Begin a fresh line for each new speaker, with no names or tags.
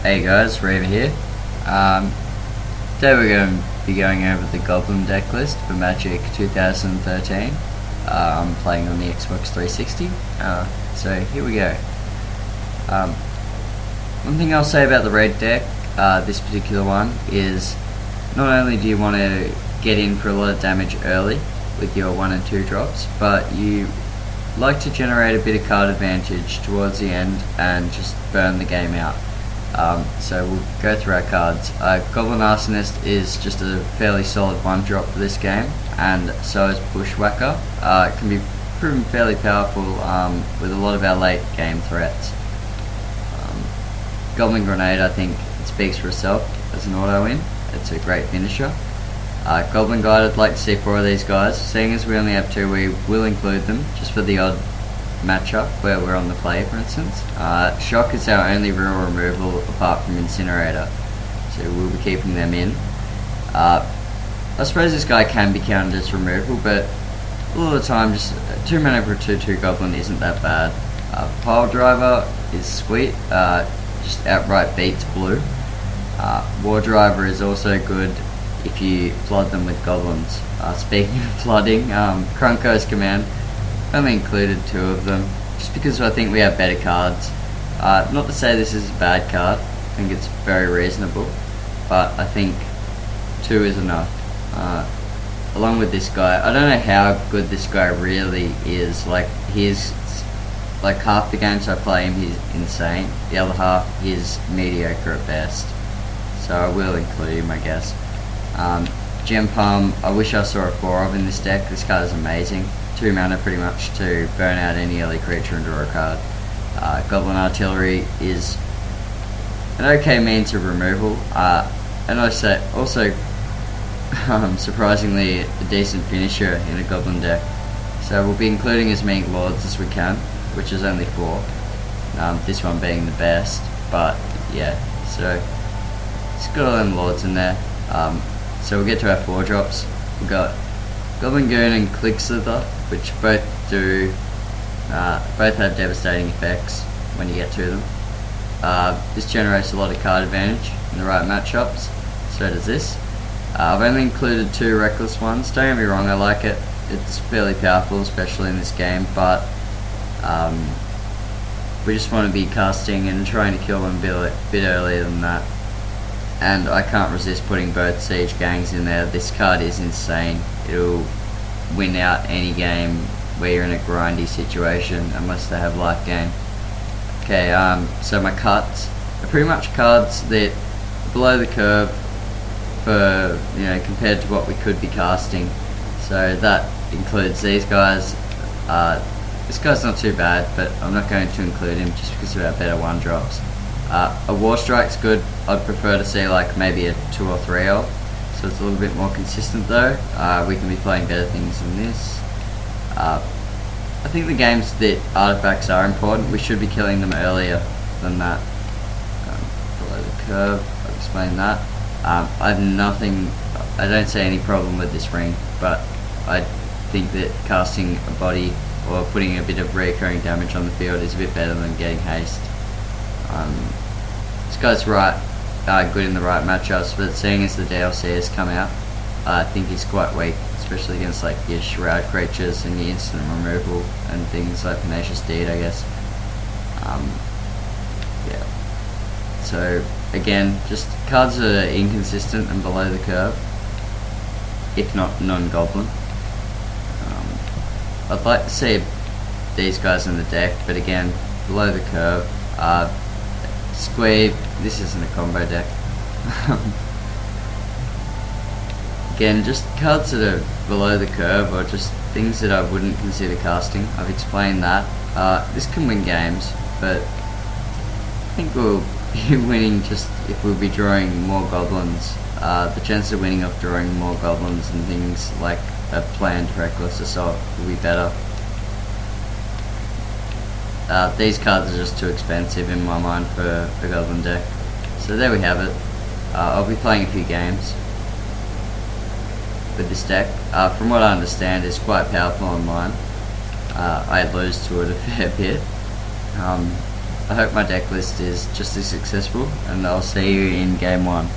Hey guys, Raver here. Um, Today we're going to be going over the Goblin deck list for Magic 2013. I'm playing on the Xbox 360, so here we go. One thing I'll say about the red deck, this particular one, is not only do you want to get in for a lot of damage early with your 1 and 2 drops, but you like to generate a bit of card advantage towards the end and just burn the game out. So we'll go through our cards. Goblin Arsonist is just a fairly solid 1-drop for this game, and so is Bushwhacker. It can be proven fairly powerful with a lot of our late game threats. Goblin Grenade, I think it speaks for itself as an auto win. It's a great finisher. Goblin Guide, I'd like to see 4 of these guys. Seeing as we only have 2, we will include them just for the odd matchup where we're on the play, for instance. Shock is our only real removal apart from Incinerator, so we'll be keeping them in. I suppose this guy can be counted as removal, but a lot of the time just 2 mana for a 2/2 Goblin isn't that bad. Pile Driver is sweet, just outright beats blue. War Driver is also good if you flood them with goblins. Speaking of flooding, Krunko's command, only included 2 of them, just because I think we have better cards. Not to say this is a bad card, I think it's very reasonable, but I think 2 is enough. Along with this guy, I don't know how good this guy really is. Like, he's like half the games I play him, he's insane. The other half, he's mediocre at best. So I will include him, I guess. Gem Palm, I wish I saw a 4 of in this deck. This card is amazing. 2 mana pretty much to burn out any early creature and draw a card. Goblin Artillery is an okay means of removal, and also surprisingly a decent finisher in a Goblin deck. So we'll be including as many Lords as we can, which is only 4. This one being the best, but yeah, so it's got all them Lords in there. So we'll get to our 4 drops. We've got Goblin Goon and Click Slither, which both have devastating effects when you get to them. This generates a lot of card advantage in the right matchups, so does this. I've only included 2 reckless ones. Don't get me wrong, I like it. It's fairly powerful, especially in this game, but we just want to be casting and trying to kill them a bit earlier than that. And I can't resist putting both Siege Gangs in there. This card is insane. It'll win out any game where you're in a grindy situation, unless they have life gain. Okay, so my cuts are pretty much cards that are below the curve for, compared to what we could be casting. So that includes these guys. This guy's not too bad, but I'm not going to include him just because of our better 1-drops. A War Strike's good. I'd prefer to see like maybe a 2 or 3 of, so it's a little bit more consistent though. We can be playing better things than this. I think the games that artifacts are important, we should be killing them earlier than that. Below the curve, I've explained that. I don't see any problem with this ring, but I think that casting a body or putting a bit of recurring damage on the field is a bit better than getting haste. This guy's good in the right matchups, but seeing as the DLC has come out, I think he's quite weak, especially against like your Shroud creatures and your instant removal and things like Pernicious Deed, I guess. Yeah. So again, just cards that are inconsistent and below the curve, if not non-Goblin. I'd like to see these guys in the deck, but again, below the curve. Squeeb, this isn't a combo deck. Again, just cards that are below the curve or just things that I wouldn't consider casting. I've explained that. This can win games, but I think we'll be winning just if we'll be drawing more Goblins. The chance of winning off drawing more Goblins and things like a planned Reckless Assault will be better. These cards are just too expensive in my mind for a Goblin deck. So there we have it. I'll be playing a few games with this deck. From what I understand, it's quite powerful online. I lose to it a fair bit. I hope my deck list is just as successful, and I'll see you in game 1.